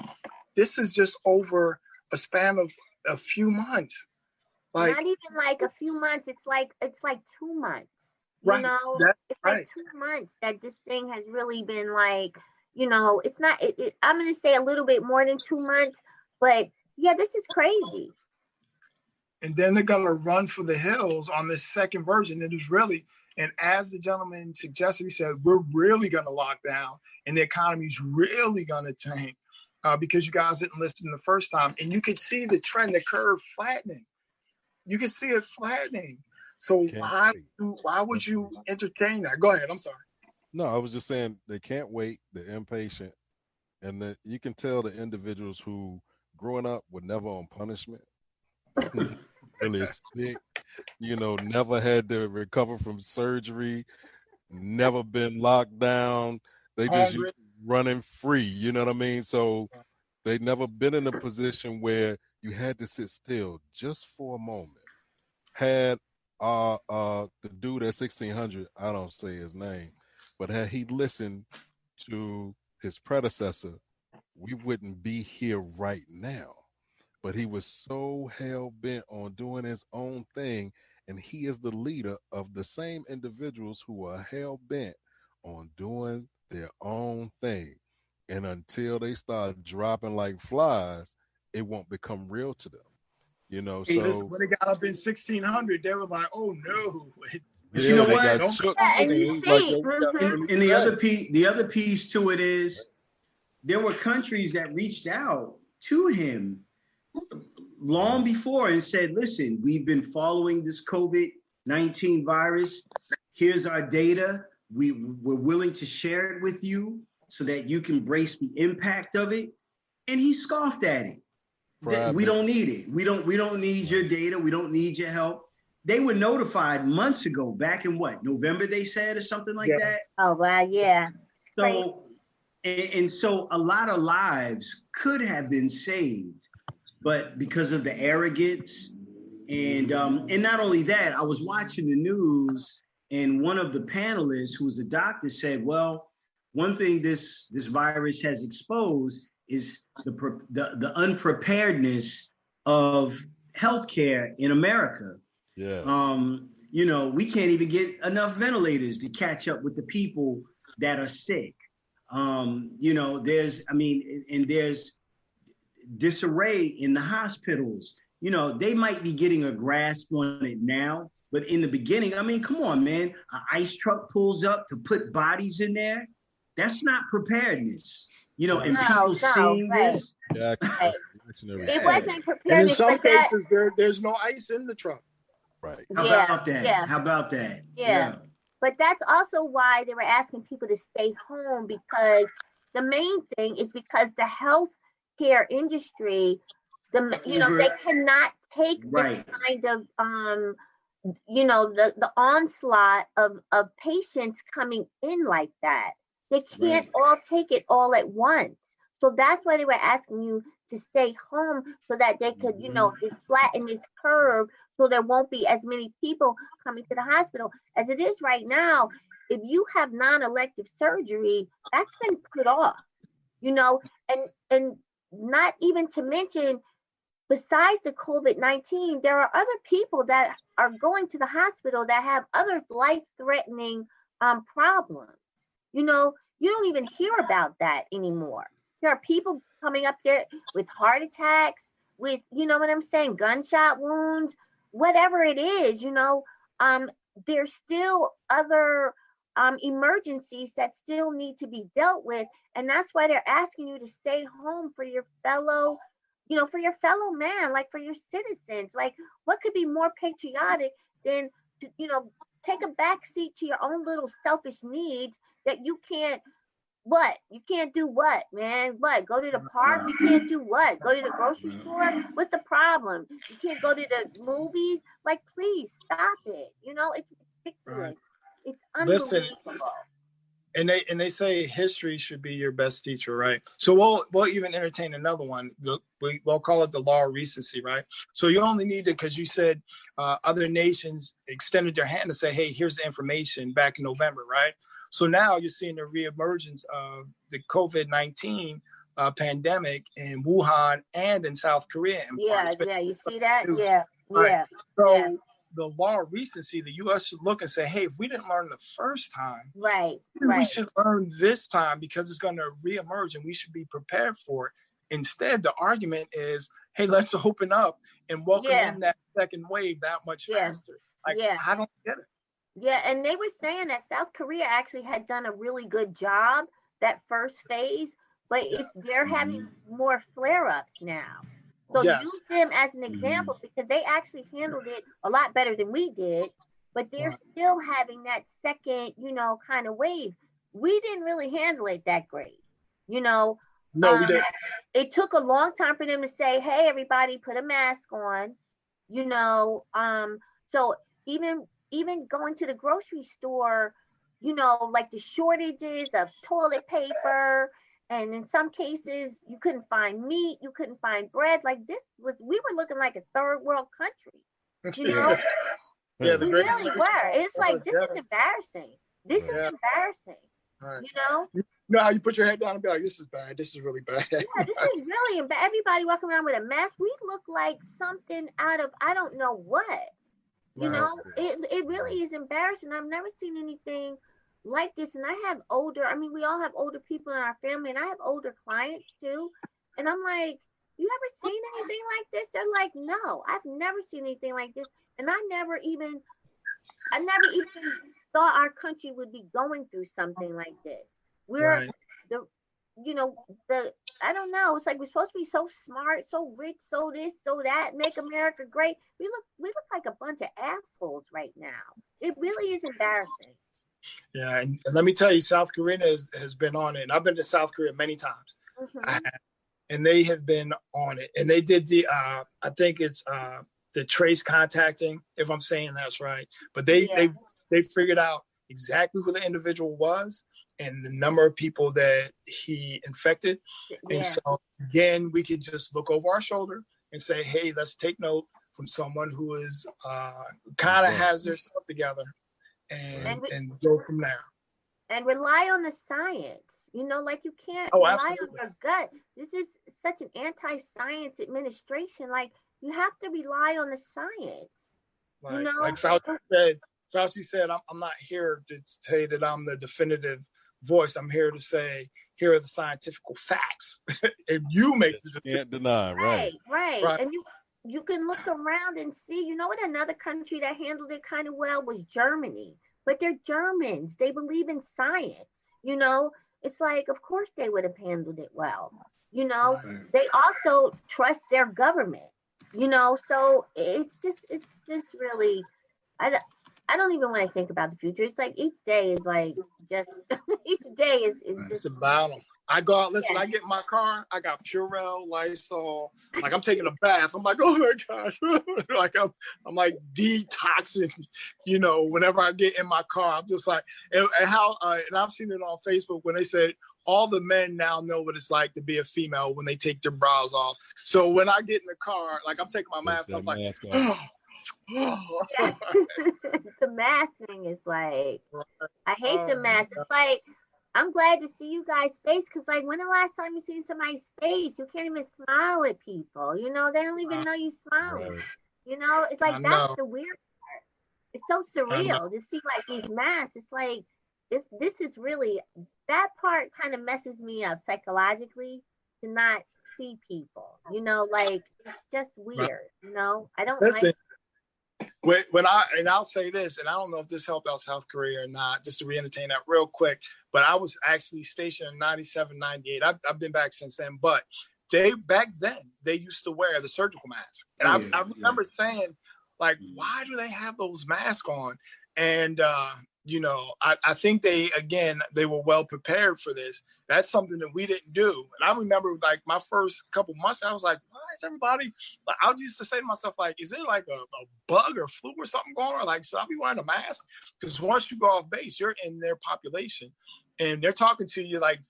this is just over a span of a few months. Like, not even like a few months. It's like 2 months. You know, it's like 2 months that this thing has really been like, it's not. I'm going to say a little bit more than 2 months, but yeah, this is crazy. And then they're going to run for the hills on this second version. It is really, and as the gentleman suggested, he said, we're really going to lock down and the economy is really going to tank because you guys didn't listen the first time. And you could see the trend, the curve flattening. You can see it flattening. So why would you entertain that? Go ahead. I'm sorry. No, I was just saying they can't wait. They're impatient. And that you can tell the individuals who growing up were never on punishment. Really sick, never had to recover from surgery, never been locked down. They just running free, you know what I mean? So they never been in a position where you had to sit still just for a moment. Had the dude at 1600, I don't say his name, but had he listened to his predecessor, we wouldn't be here right now. But he was so hell-bent on doing his own thing, and he is the leader of the same individuals who are hell-bent on doing their own thing. And until they start dropping like flies, it won't become real to them. So when they got up in 1600, they were like, "Oh no!" But you know what? And you see, and the other piece to it is there were countries that reached out to him long before and said, "Listen, we've been following this COVID-19 virus. Here's our data. We're willing to share it with you so that you can brace the impact of it." And he scoffed at it. We don't need it. We don't need your data. We don't need your help. They were notified months ago, back in November, they said, or something like that. Oh, wow, yeah. So, and so a lot of lives could have been saved, but because of the arrogance and not only that, I was watching the news and one of the panelists, who was a doctor, said, well, one thing this virus has exposed is the unpreparedness of healthcare in America. Yes. We can't even get enough ventilators to catch up with the people that are sick. There's disarray in the hospitals. They might be getting a grasp on it now, but in the beginning, come on, man, an ice truck pulls up to put bodies in there. That's not preparedness. And people seeing this. Exactly. It wasn't preparedness. And in some cases, there's no ice in the truck. Right. How about that? Yeah. How about that? Yeah. But that's also why they were asking people to stay home, because the main thing is because the healthcare industry, they cannot take this kind of the onslaught of patients coming in like that. They can't all take it all at once. So that's why they were asking you to stay home so that they could, just flatten this curve so there won't be as many people coming to the hospital. As it is right now, if you have non-elective surgery, that's been put off, and not even to mention, besides the COVID-19, there are other people that are going to the hospital that have other life-threatening problems. You don't even hear about that anymore. There are people coming up there with heart attacks, with, what I'm saying, gunshot wounds, whatever it is, there's still other emergencies that still need to be dealt with. And that's why they're asking you to stay home for your fellow man, like for your citizens. Like, what could be more patriotic than to, take a back seat to your own little selfish needs that you can't do what, man? What? Go to the park? You can't do what? Go to the grocery store? What's the problem? You can't go to the movies? Like, please stop it. It's ridiculous. Right. It's unbelievable. Listen, and they say history should be your best teacher, right? So we'll even entertain another one. We'll call it the law of recency, right? So you only need to, because you said other nations extended their hand to say, hey, here's the information back in November, right? So now you're seeing the reemergence of the COVID-19 pandemic in Wuhan and in South Korea. Yeah, you see that? Yeah. So the law of recency, the U.S. should look and say, hey, if we didn't learn the first time, we should learn this time because it's going to reemerge and we should be prepared for it. Instead, the argument is, hey, let's open up and welcome in that second wave that much faster. I don't get it. Yeah, and they were saying that South Korea actually had done a really good job that first phase, but they're having more flare-ups now. So use them as an example because they actually handled it a lot better than we did, but they're still having that second, kind of wave. We didn't really handle it that great, No, we didn't. It took a long time for them to say, hey, everybody, put a mask on, so even going to the grocery store, like the shortages of toilet paper, and in some cases you couldn't find meat, you couldn't find bread. Like we were looking like a third world country, we really were. It's like, this is embarrassing. This is embarrassing. Right. You know how you put your head down and be like, this is bad. This is really bad. Yeah, this is really bad. Everybody walking around with a mask. We look like something out of, I don't know what. It really is embarrassing. I've never seen anything like this. And we all have older people in our family, and I have older clients too. And I'm like, you ever seen anything like this? They're like, no, I've never seen anything like this. And I never even thought our country would be going through something like this. We're I don't know. It's like we're supposed to be so smart, so rich, so this, so that, make America great. We look like a bunch of assholes right now. It really is embarrassing. Yeah, and let me tell you, South Korea has been on it. And I've been to South Korea many times, and they have been on it. And they did the, I think it's the trace contacting, if I'm saying that's right. But they figured out exactly who the individual was and the number of people that he infected. Yeah. And so again, we could just look over our shoulder and say, hey, let's take note from someone who is kind of has their stuff together and go from there. And rely on the science. Like, you can't rely on your gut. This is such an anti-science administration. Like, you have to rely on the science. Like Fauci said, I'm not here to say that I'm the definitive voice. I'm here to say, here are the scientific facts. And you make the decision. Can't deny, right. And you can look around and see, what another country that handled it kind of well was Germany. But they're Germans. They believe in science. It's like, of course they would have handled it well. They also trust their government. So it's just really, I don't even want to think about the future. It's like each day is like just each day is just a battle. I go out, listen, I get in my car, I got Purell, Lysol, like I'm taking a bath. I'm like, oh my gosh. Like I'm like detoxing, you know, whenever I get in my car. I'm just like, and I've seen it on Facebook when they said all the men now know what it's like to be a female when they take their bras off. So when I get in the car, like I'm taking my mask off, like, the mask thing is like, I hate the mask. It's like, I'm glad to see you guys' face, because like, when the last time you seen somebody's face? You can't even smile at people. You know, they don't even know you smiling. Right. You know, it's like, that's the weird part. It's so surreal to see like these masks. It's like, this is really, that part kind of messes me up psychologically, to not see people. You know, like, it's just weird. You know, I don't like. I'll say this, and I don't know if this helped out South Korea or not, just to re-entertain that real quick, but I was actually stationed in 97, 98. I've been back since then, but back then, they used to wear the surgical mask. And I remember saying, like, why do they have those masks on? And, you know, I think they were well prepared for this. That's something that we didn't do. And I remember, like, my first couple months, I was like, why is everybody, like, I used to say to myself, like, is it like a bug or flu or something going on? Like, should I be wearing a mask? Because once you go off base, you're in their population and they're talking to you, like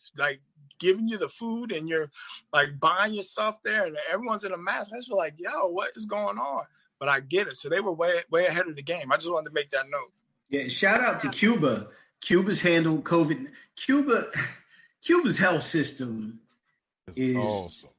giving you the food, and you're like buying your stuff there, and everyone's in a mask. I was like, yo, what is going on? But I get it. So they were way ahead of the game. I just wanted to make that note. Yeah, shout out to Cuba. Cuba's handled COVID. Cuba's health system is awesome.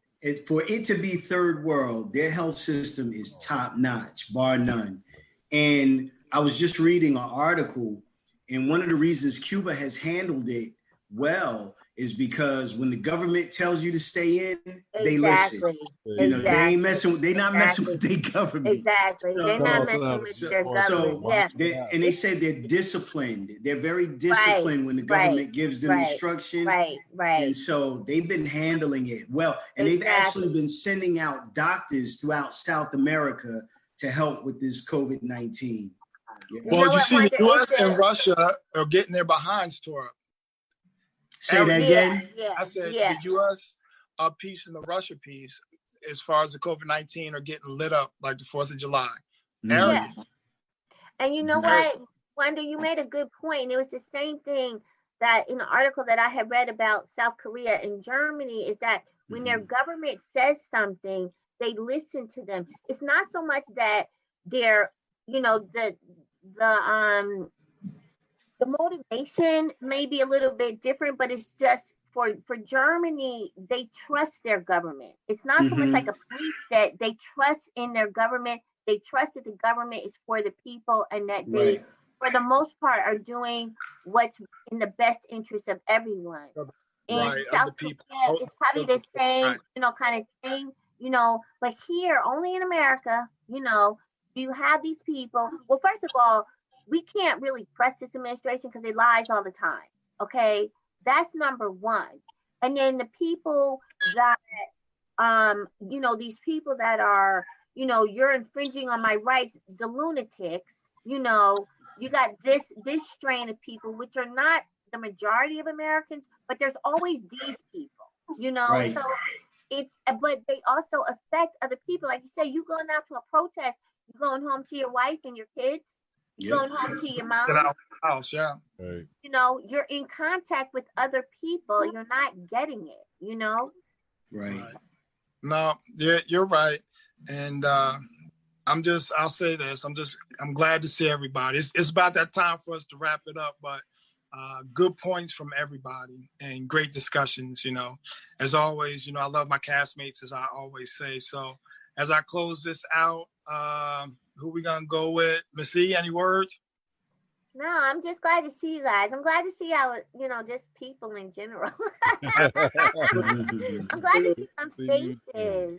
For it to be third world, their health system is top notch, bar none. And I was just reading an article, and one of the reasons Cuba has handled it well is because when the government tells you to stay in, they listen. You know, they ain't messing. They're not messing with their government. Exactly, they're not messing with their government. And they say they're disciplined. They're very disciplined when the government gives them instruction. Right. And so they've been handling it well, and they've actually been sending out doctors throughout South America to help with this COVID-19. Yeah. Well, you see, the U.S. and Russia are getting their behinds tore up. Say that again? I said the U.S. piece and the Russia piece, as far as the COVID-19, are getting lit up like the 4th of July. Yeah. And you know what, Wunda, you made a good point. It was the same thing that in the article that I had read about South Korea and Germany, is that when their government says something, they listen to them. It's not so much that they're, you know, the motivation may be a little bit different, but it's just for Germany, they trust their government. It's not so much like a police that they trust in their government. They trust that the government is for the people, and that they, for the most part, are doing what's in the best interest of everyone. And South Korea, it's probably the same, you know, kind of thing, you know, but here, only in America, you know, you have these people. Well, first of all, we can't really press this administration because it lies all the time. Okay, that's number one. And then the people that, you know, these people that are, you know, you're infringing on my rights, the lunatics, you know, you got this strain of people, which are not the majority of Americans, but there's always these people, you know. So but they also affect other people. Like you say, you going out to a protest, you're going home to your wife and your kids. Going home to your mom. Get out of the house, You know, you're in contact with other people. You're not getting it, you know? Right. No, you're right. And I'll say this. I'm glad to see everybody. It's about that time for us to wrap it up, but good points from everybody and great discussions, you know. As always, you know, I love my castmates, as I always say. So as I close this out, who we gonna go with? Missy, any words? No, I'm just glad to see you guys. I'm glad to see our, you know, just people in general. I'm glad to see some faces.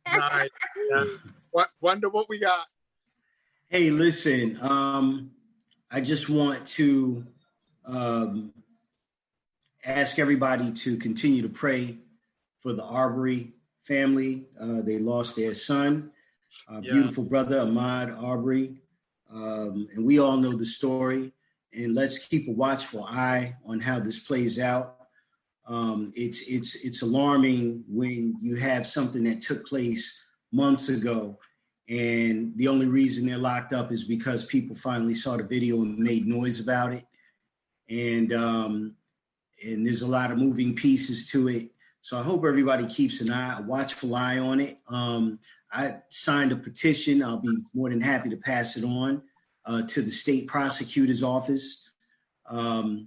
Right. Wonder what we got. Hey, listen, I just want to ask everybody to continue to pray for the Arbery family. They lost their son. Beautiful brother, Ahmaud Arbery. And we all know the story. And let's keep a watchful eye on how this plays out. It's alarming when you have something that took place months ago, and the only reason they're locked up is because people finally saw the video and made noise about it. And there's a lot of moving pieces to it. So I hope everybody keeps a watchful eye on it. I signed a petition. I'll be more than happy to pass it on to the state prosecutor's office to,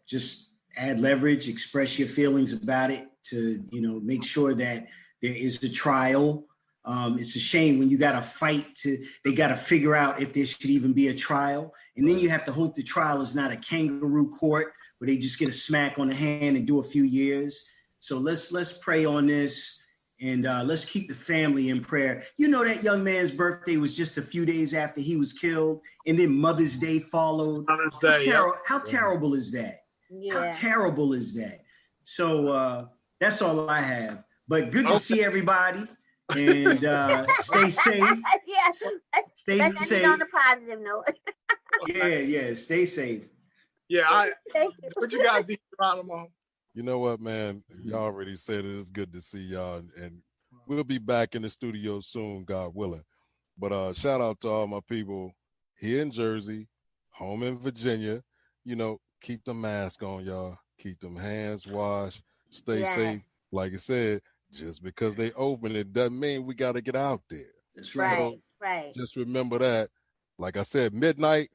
just add leverage, express your feelings about it, to, make sure that there is a trial. It's a shame when you got to fight they got to figure out if there should even be a trial. And then you have to hope the trial is not a kangaroo court where they just get a smack on the hand and do a few years. So let's pray on this, and let's keep the family in prayer. That young man's birthday was just a few days after he was killed, and then Mother's Day followed. Mother's Day, How terrible is that? Yeah. How terrible is that? So that's all I have. But good to see everybody, and stay safe. Yeah, let's safe. end on a positive note. Yeah, stay safe. Yeah, what you got, Dean Geronimo? You know what, man? Y'all already said it. It's good to see y'all, and we'll be back in the studio soon, God willing. But shout out to all my people here in Jersey, home in Virginia. Keep the mask on, y'all. Keep them hands washed. Stay safe. Like I said, just because they open it doesn't mean we got to get out there. That's right. Right. Just remember that. Like I said, midnight,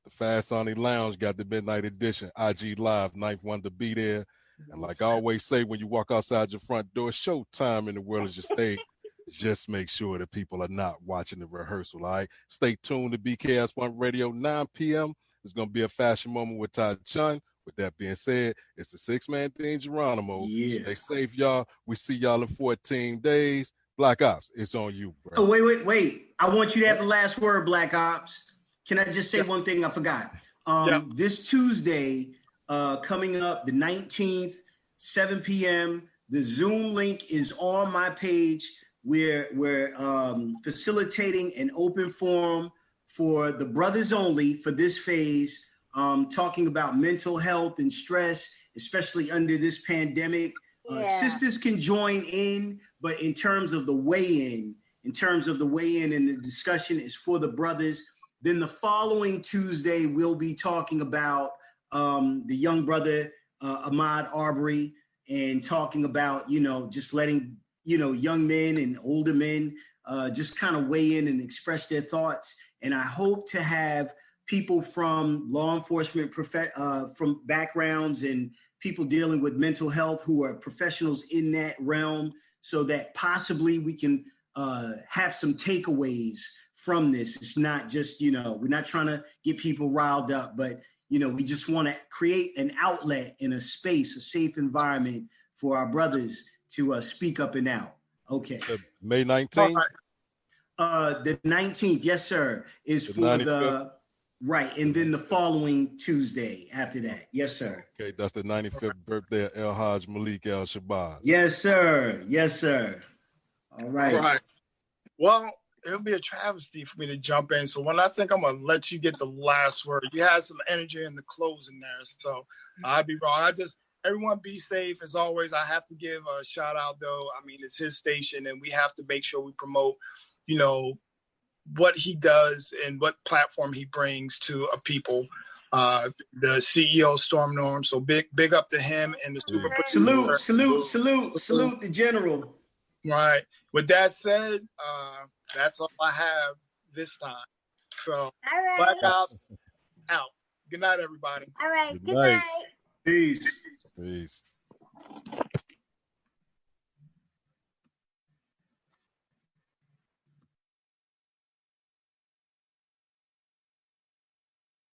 the Fast on the Lounge got the midnight edition. IG Live, ninth one to be there. And like I always say, when you walk outside your front door, showtime in the world is your stage. Just make sure that people are not watching the rehearsal, all right? Stay tuned to BKS1 Radio, 9 p.m. It's going to be a fashion moment with Todd Chun. With that being said, it's the six Man Dean Geronimo. Yeah. Stay safe, y'all. We see y'all in 14 days. BlaQ Ops, it's on you, bro. Oh, wait. I want you to have the last word, BlaQ Ops. Can I just say one thing I forgot? This Tuesday, coming up, the 19th, 7 p.m., the Zoom link is on my page. We're facilitating an open forum for the brothers only for this phase, talking about mental health and stress, especially under this pandemic. Sisters can join in, but in terms of the weigh-in and the discussion is for the brothers. Then the following Tuesday, we'll be talking about the young brother, Ahmaud Arbery, and talking about, just letting, young men and older men just kind of weigh in and express their thoughts. And I hope to have people from law enforcement from backgrounds and people dealing with mental health who are professionals in that realm, so that possibly we can have some takeaways from this. It's not just, we're not trying to get people riled up, but, we just want to create an outlet in a space, a safe environment for our brothers to speak up and out. Okay. May 19th? The 19th, yes, sir, is for 95th. Right, and then the following Tuesday after that. Yes, sir. Okay, that's the 95th birthday of El Hajj Malik El Shabazz. Yes, sir. All right. Well, it'll be a travesty for me to jump in. So I think I'm going to let you get the last word. You had some energy in the closing there, so I'd be wrong. Everyone be safe. As always, I have to give a shout out, though. I mean, it's his station, and we have to make sure we promote, what he does and what platform he brings to a people. The CEO, StormNorm. So big up to him and the super. Salute the general. Right. With that said, that's all I have this time. So, all right. BlaQ Ops out. Good night, everybody. All right. Good night. Peace. Peace.